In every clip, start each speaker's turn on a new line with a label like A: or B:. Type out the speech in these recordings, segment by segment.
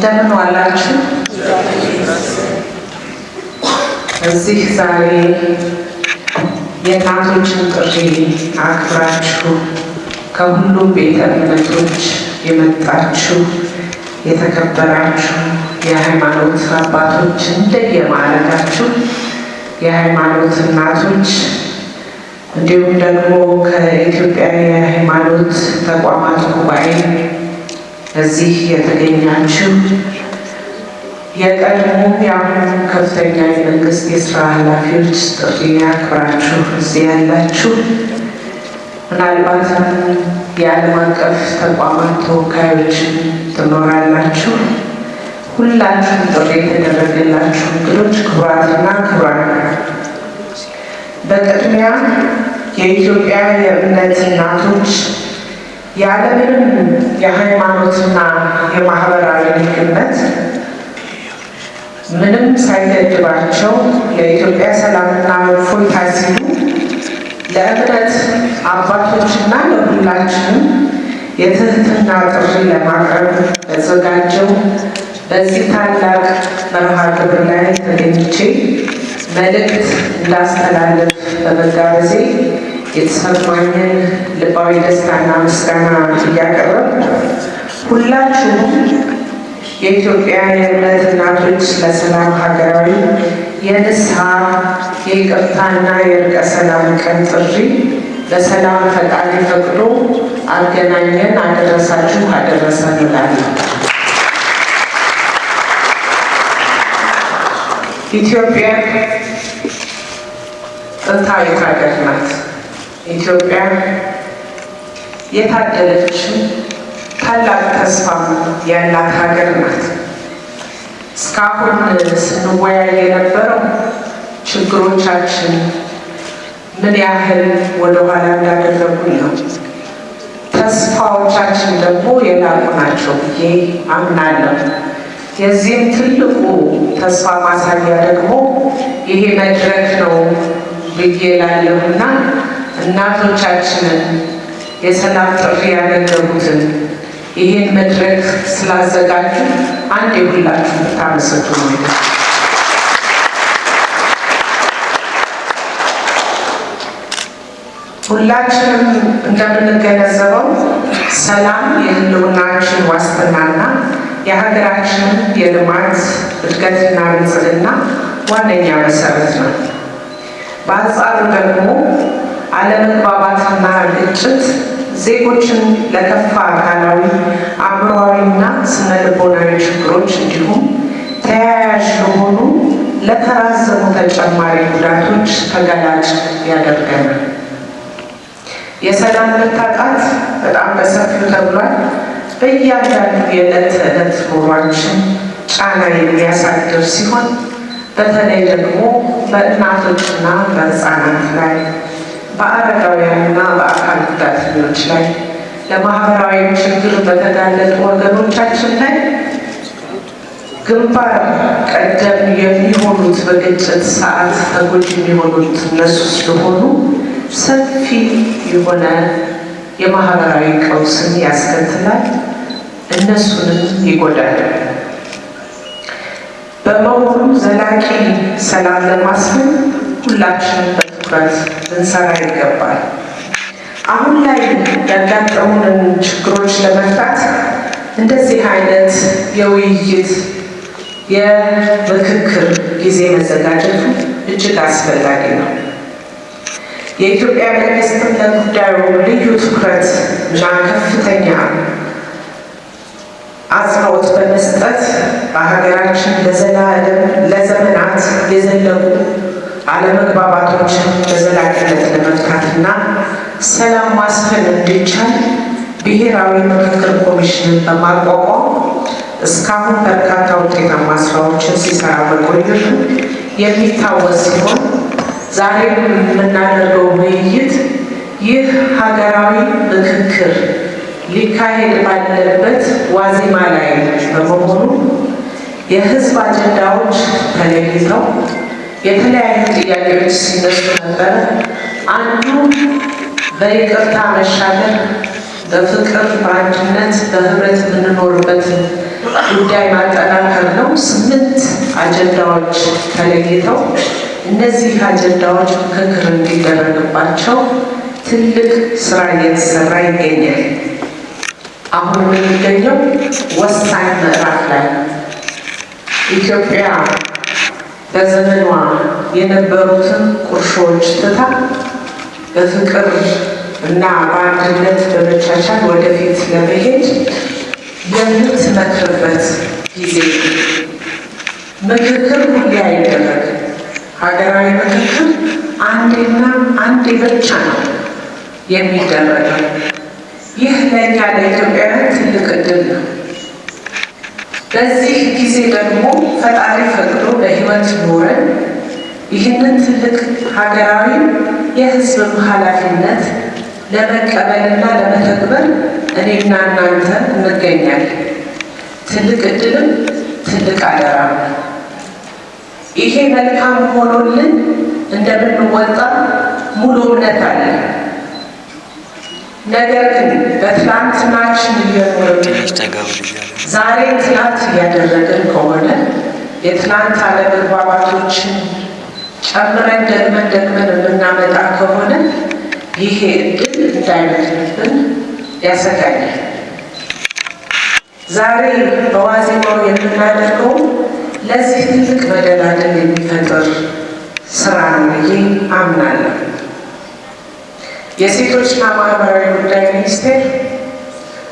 A: እንደምን ዋላችሁ? እዚህ ዛሬ የእናቶችን ጥሪ አክብራችሁ ከሁሉም ቤተ እምነቶች የመጣችሁ የተከበራችሁ የሃይማኖት አባቶች እንደየማዕረጋችሁ የሃይማኖት እናቶች እንዲሁም ደግሞ ከኢትዮጵያ የሃይማኖት ተቋማት ጉባኤ እዚህ የተገኛችሁ የቀድሞ የአሁኑ ከፍተኛ የመንግስት የስራ ኃላፊዎች ጥሪ አክብራችሁ እዚህ ያላችሁ ምናልባትም የዓለም አቀፍ ተቋማት ተወካዮችን ትኖራላችሁ። ሁላችሁም ጥሪ የተደረገላችሁ እንግዶች ክቡራትና ክቡራን፣ በቅድሚያ የኢትዮጵያ የእምነት እናቶች ያለምንም የሃይማኖትና የማህበራዊ ልዩነት ምንም ሳይገድባቸው ለኢትዮጵያ ሰላምና እፎይታ ሲሉ ለእምነት አባቶችና ለሁላችንም የትህትና ጥሪ ለማቅረብ ተዘጋጀው በዚህ ታላቅ መርሃ ግብር ላይ ተገኝቼ መልእክት እንዳስተላለፍ በመጋበዜ የተሰማኝን ልባዊ ደስታና ምስጋና እያቀረብኩ ሁላችሁም የኢትዮጵያ የእምነት እናቶች ለሰላም ሀገራዊ የንስሐ የይቅርታና የእርቀ ሰላም ቀን ጥሪ በሰላም ፈቃድ ፈቅዶ አገናኘን አደረሳችሁ አደረሰን እላለሁ። ኢትዮጵያ ጥንታዊት ሀገር ናት። ኢትዮጵያ የታደለችው ታላቅ ተስፋ ያላት ሀገር ናት። እስካሁን ስንወያይ የነበረው ችግሮቻችን ምን ያህል ወደኋላ እንዳደረጉን ነው። ተስፋዎቻችን ደግሞ የላቁ ናቸው ብዬ አምናለሁ። የዚህም ትልቁ ተስፋ ማሳያ ደግሞ ይሄ መድረክ ነው ብዬ እላለሁና እናቶቻችንን የሰላም ጥሪ ያደረጉትን ይህን መድረክ ስላዘጋጁ አንድ የሁላችሁ ብታመሰግኑ ነው። ሁላችንም እንደምንገነዘበው ሰላም የህልውናችን ዋስትናና የሀገራችንን የልማት እድገትና ብልጽግና ዋነኛ መሰረት ነው። በአንጻሩ ደግሞ አለመግባባትና ግጭት ዜጎችን ለከፋ አካላዊ፣ አእምሯዊና ስነ ልቦናዊ ችግሮች እንዲሁም ተያያዥ ለሆኑ ለተራዘሙ ተጨማሪ ጉዳቶች ተጋላጭ ያደርገናል። የሰላም መታጣት በጣም በሰፊው ተብሏል። በእያንዳንዱ የዕለት ተዕለት ኑሯችን ጫና የሚያሳድር ሲሆን በተለይ ደግሞ በእናቶችና በህፃናት ላይ በአረጋውያንና በአካል ጉዳተኞች ላይ ለማህበራዊ ችግር በተጋለጡ ወገኖቻችን ላይ ግንባር ቀደም የሚሆኑት በግጭት ሰዓት ተጎጂ የሚሆኑት እነሱ ስለሆኑ ሰፊ የሆነ የማህበራዊ ቀውስን ያስከትላል፣ እነሱንም ይጎዳል። በመሆኑ ዘላቂ ሰላም ለማስፈን ሁላችንም በትኩረት ልንሰራ ይገባል። አሁን ላይ ያጋጠሙንን ችግሮች ለመፍታት እንደዚህ አይነት የውይይት የምክክር ጊዜ መዘጋጀቱ እጅግ አስፈላጊ ነው። የኢትዮጵያ መንግስትም ለጉዳዩ ልዩ ትኩረት እና ከፍተኛ አጽንኦት በመስጠት በሀገራችን ለዘመናት የዘለቁ አለመግባባቶችን በዘላቂነት ለመፍታትና ሰላም ማስፈን እንዲቻል ብሔራዊ ምክክር ኮሚሽንን በማቋቋም እስካሁን በርካታ ውጤታማ ስራዎችን ሲሰራ መቆየቱ የሚታወስ ሲሆን ዛሬም የምናደርገው ውይይት ይህ ሀገራዊ ምክክር ሊካሄድ ባለበት ዋዜማ ላይ በመሆኑ የህዝብ አጀንዳዎች ተለይተው የተለያዩ ጥያቄዎች ሲነሱ ነበር። አንዱ በይቅርታ መሻገር በፍቅር በአንድነት በህብረት የምንኖርበት ጉዳይ ማጠናከር ነው። 8 አጀንዳዎች ተለይተው እነዚህ አጀንዳዎች ምክክር እንዲደረግባቸው ትልቅ ስራ እየተሰራ ይገኛል። አሁን የምንገኘው ወሳኝ ምዕራፍ ላይ ኢትዮጵያ በዘመኗ የነበሩትን ቁርሾች ትታ በፍቅር እና በአንድነት በመቻቻል ወደፊት ለመሄድ የምትመክርበት ጊዜ። ምክክር ሁሌ አይደረግም። ሀገራዊ ምክክር አንዴና አንዴ ብቻ ነው የሚደረገው። ይህ ለእኛ ለኢትዮጵያውያን ትልቅ ዕድል ነው። በዚህ ጊዜ ደግሞ ፈጣሪ ፈቅዶ በሕይወት ኖረን ይህንን ትልቅ ሀገራዊ የሕዝብ ኃላፊነት ለመቀበልና ለመተግበር እኔና እናንተ እንገኛለን። ትልቅ ዕድልም ትልቅ አደራ ነው። ይሄ መልካም ሆኖልን እንደምንወጣ ሙሉ እምነት አለ። ነገር ግን በትላንትናችን እየኖርን ዛሬ ትላንት እያደረግን ከሆነ የትላንት አለመግባባቶችን ጨምረን ደግመን የምናመጣ ከሆነ ይሄ ዕድል እንዳይመትንብን ያሰጋኛል። ዛሬ በዋዜማው የምናደርገው ለዚህ ትልቅ መደላደል የሚፈጥር ስራ ነው ብዬ አምናለሁ። የሴቶችና ማህበራዊ ጉዳይ ሚኒስቴር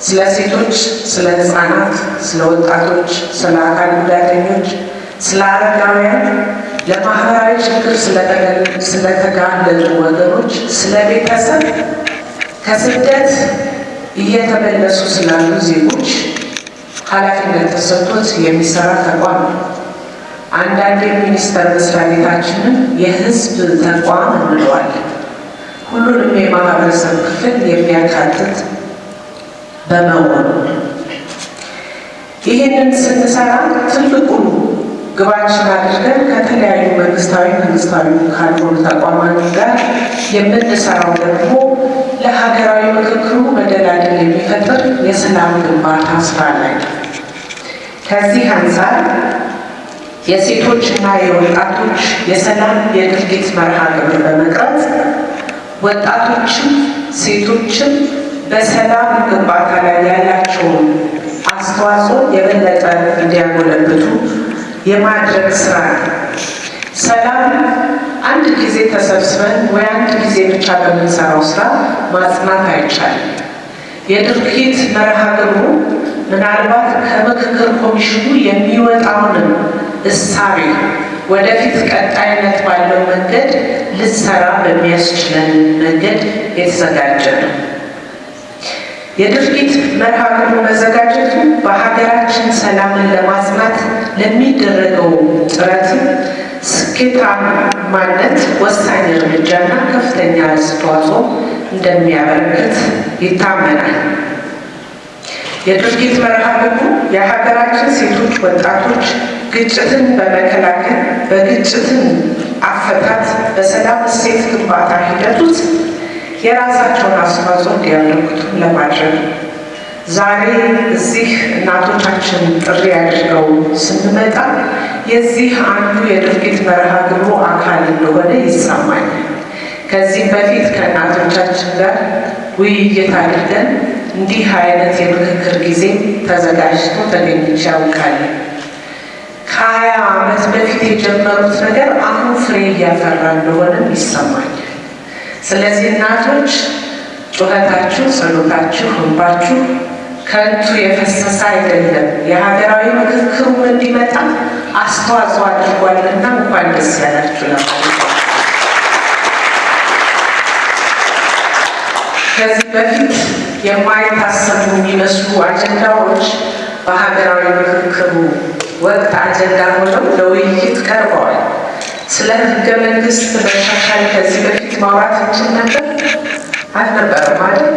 A: ስለ ሴቶች፣ ስለ ህፃናት፣ ስለ ወጣቶች፣ ስለ አካል ጉዳተኞች፣ ስለ አረጋውያን፣ ለማህበራዊ ችግር ስለተጋለጡ ወገኖች፣ ስለ ቤተሰብ፣ ከስደት እየተመለሱ ስላሉ ዜጎች ኃላፊነት ተሰጥቶት የሚሰራ ተቋም ነው። አንዳንድ ሚኒስቴር መስሪያ ቤታችንን የህዝብ ተቋም እንለዋለን። ሁሉንም የማህበረሰብ ክፍል የሚያካትት በመሆኑ ይህንን ስንሰራ ትልቁን ግባችን አድርገን ከተለያዩ መንግስታዊ ካልሆኑ ተቋማት ጋር የምንሰራው ደግሞ ለሀገራዊ ምክክሩ መደላደል የሚፈጥር የሰላም ግንባታ ስራ ላይ ነው። ከዚህ አንፃር የሴቶችና የወጣቶች የሰላም የድርጊት መርሃ ግብር በመቅረጽ ወጣቶችም ሴቶችም በሰላም ግንባታ ላይ ያላቸውን አስተዋጽኦ የበለጠ እንዲያጎለብቱ የማድረግ ስራ ነው። ሰላም አንድ ጊዜ ተሰብስበን ወይ አንድ ጊዜ ብቻ በምንሰራው ስራ ማጽናት አይቻልም። የድርጊት መርሃ ግብሩ ምናልባት ከምክክር ኮሚሽኑ የሚወጣውንም እሳቤ ወደፊት ቀጣይነት ባለው መንገድ ልንሰራ በሚያስችለን መንገድ የተዘጋጀ ነው። የድርጊት መርሃ ግብሩ መዘጋጀቱ በሀገራችን ሰላምን ለማጽናት ለሚደረገው ጥረትም ስኬታማነት ወሳኝ እርምጃና ከፍተኛ አስተዋጽኦ እንደሚያበረክት ይታመናል። የድርጊት መርሃ ግብሩ የሀገራችን ሴቶች፣ ወጣቶች ግጭትን በመከላከል በግጭትን አፈታት በሰላም እሴት ግንባታ ሂደት ውስጥ የራሳቸውን አስተዋጽኦ እንዲያበረክቱ ለማድረግ ዛሬ እዚህ እናቶቻችን ጥሪ አድርገው ስንመጣ የዚህ አንዱ የድርጊት መርሃ ግብሩ አካል እንደሆነ ይሰማኛል። ከዚህ በፊት ከእናቶቻችን ጋር ውይይት አድርገን እንዲህ አይነት የምክክር ጊዜ ተዘጋጅቶ ተገኝቼ ያውቃለሁ። ከ20 ዓመት በፊት የጀመሩት ነገር አሁን ፍሬ እያፈራ እንደሆነም ይሰማኛል። ስለዚህ እናቶች ጩኸታችሁ፣ ጸሎታችሁ፣ እንባችሁ ከንቱ የፈሰሰ አይደለም። የሀገራዊ ምክክሩም እንዲመጣ አስተዋጽኦ አድርጓልና እንኳን ደስ ያላችሁ ለማለት ነው። ከዚህ በፊት የማይታሰቡ የሚመስሉ አጀንዳዎች በሀገራዊ ምክክሩ ወቅት አጀንዳ ሆነው ለውይይት ቀርበዋል። ስለ ህገ መንግስት መሻሻል ከዚህ በፊት ማውራት እንችል ነበር አልነበረም አይደል?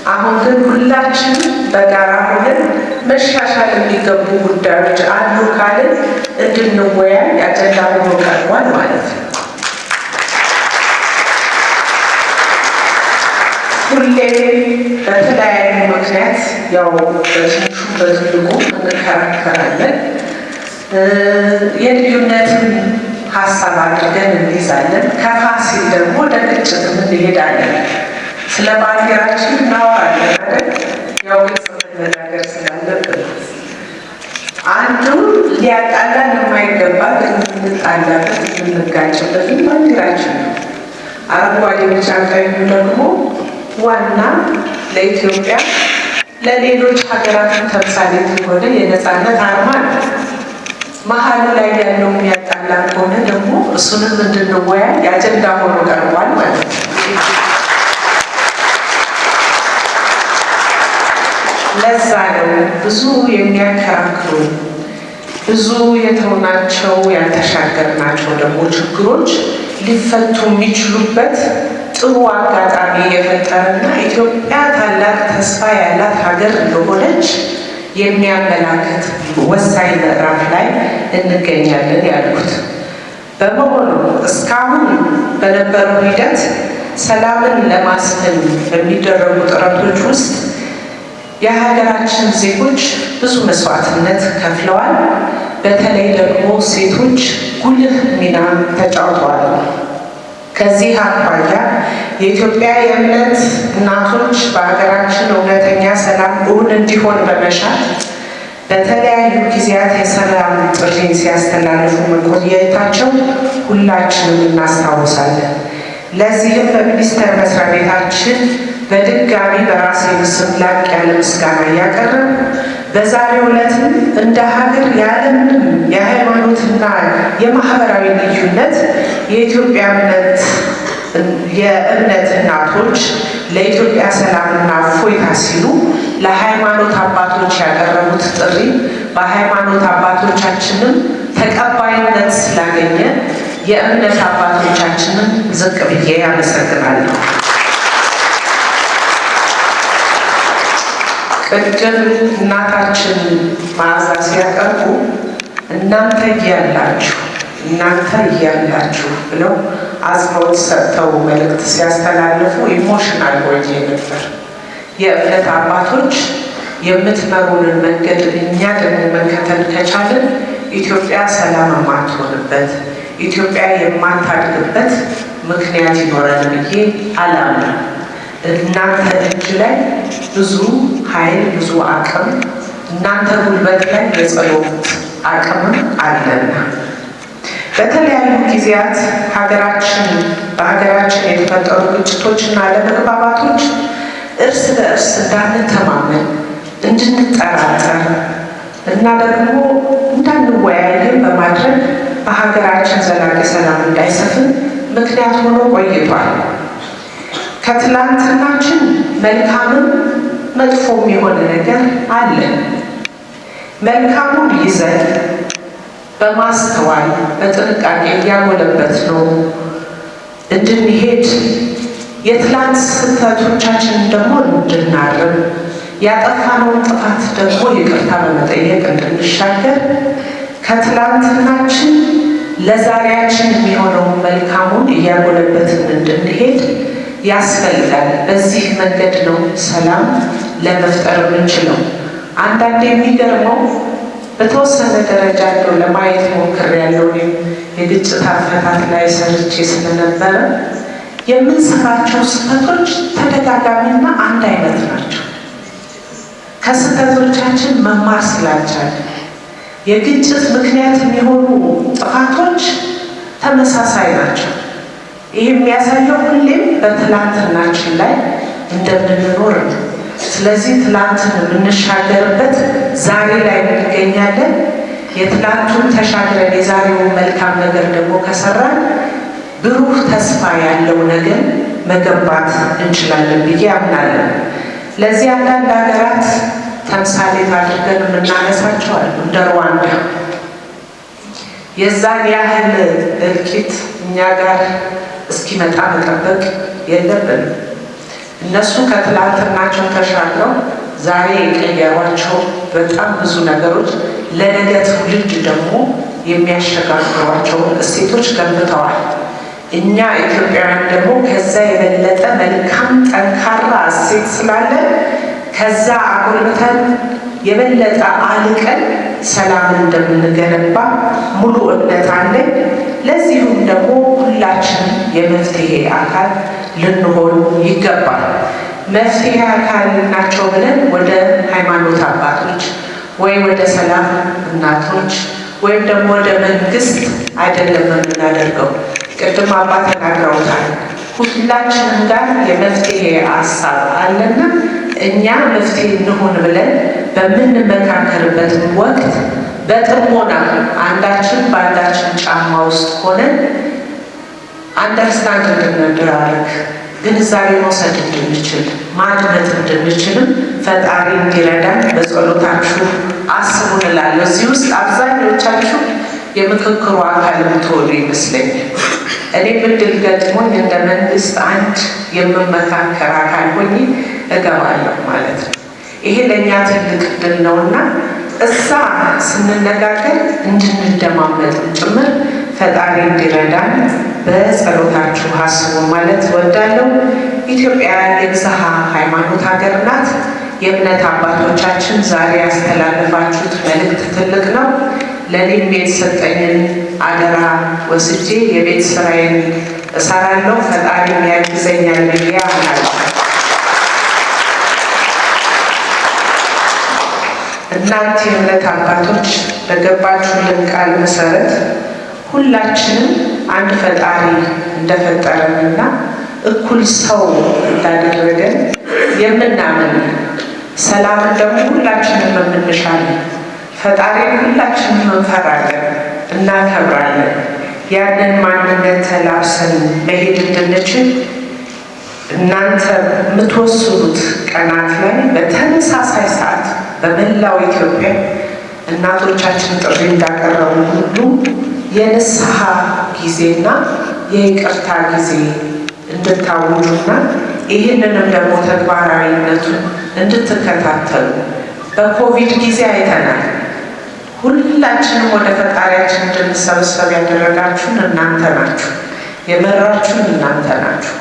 A: አሁን ግን ሁላችን በጋራ ሆነን መሻሻል የሚገቡ ጉዳዮች አሉ ካልን እንድንወያይ አጀንዳ ሆኖ ቀርቧል ማለት ነው። ሁሌ በተለያዩ ምክንያት ያው በትንሹ በትልቁ እንከራከራለን። የልዩነትን ሀሳብ አድርገን እንይዛለን። ከፋ ሲል ደግሞ ወደ ግጭት እንሄዳለን። ስለ ባንዲራችን እናወራለን አይደል? ያው ግልጽ መነጋገር ስላለብን አንዱን ሊያጣላን የማይገባ ግን የምንጣላበት የምንጋጭበት ባንዲራችን ነው። አረንጓዴ፣ ቢጫ፣ ቀዩ ደግሞ ዋና ለኢትዮጵያ ለሌሎች ሀገራት ተምሳሌት የሆነ የነፃነት አርማ ነው። መሀሉ ላይ ያለው የሚያጣላ ከሆነ ደግሞ እሱንም እንድንወያይ የአጀንዳ ሆኖ ቀርቧል ማለት ነው። ለዛ ነው ብዙ የሚያከራክሩ ብዙ የተውናቸው ያልተሻገርናቸው ደግሞ ችግሮች ሊፈቱ የሚችሉበት ጥሩ አጋጣሚ የፈጠረና ኢትዮጵያ ታላቅ ተስፋ ያላት ሀገር እንደሆነች የሚያመላክት ወሳኝ ምዕራፍ ላይ እንገኛለን ያልኩት። በመሆኑ እስካሁን በነበረው ሂደት ሰላምን ለማስፈን በሚደረጉ ጥረቶች ውስጥ የሀገራችን ዜጎች ብዙ መስዋዕትነት ከፍለዋል። በተለይ ደግሞ ሴቶች ጉልህ ሚና ተጫውተዋል። ከዚህ አኳያ የኢትዮጵያ የእምነት እናቶች በሀገራችን እውነተኛ ሰላም እውን እንዲሆን በመሻት በተለያዩ ጊዜያት የሰላም ጥሪን ሲያስተላልፉ መቆየታቸው ሁላችንም እናስታውሳለን። ለዚህም በሚኒስቴር መስሪያ ቤታችን በድጋሚ በራሴ ስም ላቅ ያለ ምስጋና እያቀረብ በዛሬው ዕለትም እንደ ሀገር ያለምንም የሃይማኖትና የማህበራዊ ልዩነት የኢትዮጵያ የእምነት እናቶች ለኢትዮጵያ ሰላምና እፎይታ ሲሉ ለሃይማኖት አባቶች ያቀረቡት ጥሪ በሃይማኖት አባቶቻችንም ተቀባይነት ስላገኘ የእምነት አባቶቻችንን ዝቅ ብዬ ያመሰግናለሁ። ቅድም እናታችን መዓዛ ሲያቀርቡ እናንተ እያላችሁ ብለው አጽንኦት ሰጥተው መልእክት ሲያስተላልፉ ኢሞሽናል ሆኜ ነበር። የእምነት አባቶች የምትመሩንን መንገድ እኛ ደግሞ መከተል ከቻለን ኢትዮጵያ ሰላም የማትሆንበት ኢትዮጵያ የማታድግበት ምክንያት ይኖራል ብዬ አላምንም። እናንተ እጅ ላይ ብዙ ኃይል ብዙ አቅም እናንተ ጉልበት ላይ የጸሎት አቅምም አለና በተለያዩ ጊዜያት በሀገራችን የተፈጠሩ ግጭቶችና አለመግባባቶች እርስ በእርስ እንዳንተማመን እንድንጠራጠር እና ደግሞ እንዳንወያይም በማድረግ በሀገራችን ዘላቂ ሰላም እንዳይሰፍን ምክንያት ሆኖ ቆይቷል። ከትላንትናችን መልካምም መጥፎም የሆነ ነገር አለ። መልካሙን ይዘን በማስተዋል በጥንቃቄ እያጎለበት ነው እንድንሄድ የትላንት ስህተቶቻችን ደግሞ እንድናርም ያጠፋነውን ጥፋት ደግሞ ይቅርታ በመጠየቅ እንድንሻገር ከትላንትናችን ለዛሬያችን የሚሆነውን መልካሙን እያጎለበትን እንድንሄድ ያስፈልጋል። በዚህ መንገድ ነው ሰላም ለመፍጠር የምንችለው። አንዳንድ የሚገርመው በተወሰነ ደረጃ እንደው ለማየት ሞክሬያለሁ። የግጭት አፈታት ላይ ሰርቼ ስለነበረ የምንሰራቸው ስህተቶች ተደጋጋሚና አንድ አይነት ናቸው። ከስህተቶቻችን መማር ስላልቻለ የግጭት ምክንያት የሚሆኑ ጥፋቶች ተመሳሳይ ናቸው። ይህ የሚያሳየው ሁሌም በትላንትናችን ላይ እንደምንኖር ነው። ስለዚህ ትላንትን የምንሻገርበት ዛሬ ላይ እንገኛለን። የትላንቱን ተሻግረን የዛሬውን መልካም ነገር ደግሞ ከሰራን ብሩህ ተስፋ ያለው ነገር መገንባት እንችላለን ብዬ አምናለሁ። ለዚህ አንዳንድ ሀገራት ተምሳሌት አድርገን የምናነሳቸው አሉ። እንደ ሩዋንዳ የዛን ያህል እልቂት እኛ ጋር እስኪመጣ መጠበቅ የለብንም። እነሱ ከትላንትናቸው ተሻግረው ዛሬ የቀየሯቸው በጣም ብዙ ነገሮች ለነገ ትውልድ ደግሞ የሚያሸጋግሯቸውን እሴቶች ገንብተዋል። እኛ ኢትዮጵያውያን ደግሞ ከዛ የበለጠ መልካም ጠንካራ እሴት ስላለን ከዛ አጎልብተን የበለጠ አልቀን ሰላምን እንደምንገነባ ሙሉ እምነት አለኝ። ለዚሁም ደግሞ ሁላችንም የመፍትሄ አካል ልንሆን ይገባል። መፍትሄ አካል ናቸው ብለን ወደ ሃይማኖት አባቶች ወይ ወደ ሰላም እናቶች ወይም ደግሞ ወደ መንግስት አይደለም የምናደርገው። ቅድም አባት ተናግረውታል። ሁላችንም ጋር የመፍትሄ ሀሳብ አለና እኛ መፍትሄ እንሆን ብለን በምንመካከርበት ወቅት በጥሞና አንዳችን በአንዳችን ጫማ ውስጥ ሆነን አንደርስታንድ እንድንደራረግ ግንዛቤ መውሰድ እንድንችል ማድመጥ እንድንችልም ፈጣሪ እንዲረዳን በጸሎታችሁ አስቡ እንላለሁ። እዚህ ውስጥ አብዛኞቻችሁ የምክክሩ አካል የምትሆኑ ይመስለኛል። እኔ ብድል ገጥሞኝ እንደ መንግስት አንድ የምመካከር አካል ሆኜ እገባለሁ ማለት ነው። ይሄ ለእኛ ትልቅ ድል ነውና እዛ ስንነጋገር እንድንደማመጥም ጭምር ፈጣሪ እንዲረዳን በጸሎታችሁ አስቡ ማለት እወዳለሁ። ኢትዮጵያ የብዝሃ ሃይማኖት ሀገር ናት። የእምነት አባቶቻችን ዛሬ ያስተላለፋችሁት መልእክት ትልቅ ነው። ለእኔም የተሰጠኝን አደራ ወስጄ የቤት ስራዬን እሰራለሁ። ፈጣሪ ያግዘኛል ብዬ አምናለሁ። እናንተ የእምነት አባቶች በገባችሁልን ቃል መሰረት ሁላችንም አንድ ፈጣሪ እንደፈጠረንና እኩል ሰው እንዳደረገን የምናምን ሰላምን ደግሞ ሁላችንም የምንሻለን ፈጣሪ ሁላችንም እንፈራለን እናከብራለን። ያንን ማንነት ተላብሰን መሄድ እንድንችል እናንተ የምትወስኑት ቀናት ላይ በተመሳሳይ ሰዓት በመላው ኢትዮጵያ እናቶቻችን ጥሪ እንዳቀረቡ ሁሉ የንስሐ ጊዜና የይቅርታ ጊዜ እንድታውጁና ይህንንም ደግሞ ተግባራዊነቱን እንድትከታተሉ በኮቪድ ጊዜ አይተናል። ሁላችንም ወደ ፈጣሪያችን እንድንሰበሰብ ያደረጋችሁን እናንተ ናችሁ፣ የመራችሁን እናንተ ናችሁ።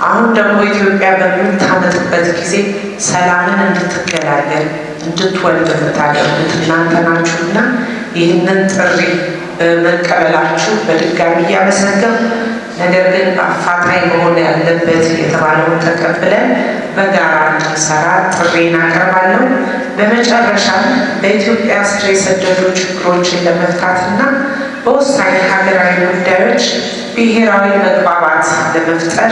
A: አሁን ደግሞ ኢትዮጵያ በምታመጥበት ጊዜ ሰላምን እንድትገላገል እንድትወልድ የምታደርጉት እናንተ ናችሁና ይህንን ጥሪ በመቀበላችሁ በድጋሚ እያመሰገንኩ፣ ነገር ግን አፋጣኝ መሆን ያለበት የተባለውን ተቀብለን በጋራ እንድንሰራ ጥሪን አቀርባለሁ። በመጨረሻም በኢትዮጵያ ስር የሰደዱ ችግሮችን ለመፍታትና በወሳኝ ሀገራዊ ጉዳዮች ብሔራዊ መግባባት ለመፍጠር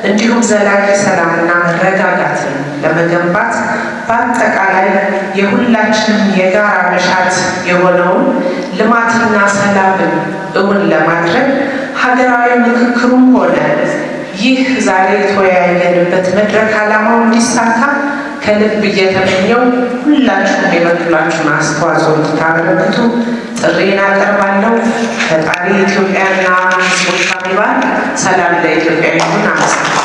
A: እንዲሁም ዘላቂ ሰላምና መረጋጋትን ለመገንባት በአጠቃላይ የሁላችንም የጋራ መሻት የሆነውን ልማትና ሰላምን እውን ለማድረግ ሀገራዊ ምክክሩም ሆነ ይህ ዛሬ የተወያየንበት መድረክ ዓላማው እንዲሳካ ከልብ እየተመኘው ሁላችሁም የበኩላችሁን አስተዋጽኦ እንድታበረክቱ ጥሪን አቀርባለሁ። ፈጣሪ ኢትዮጵያና ሕዝቦቿን ይባርክ። ሰላም ለኢትዮጵያ ይሁን። አመሰግናለሁ።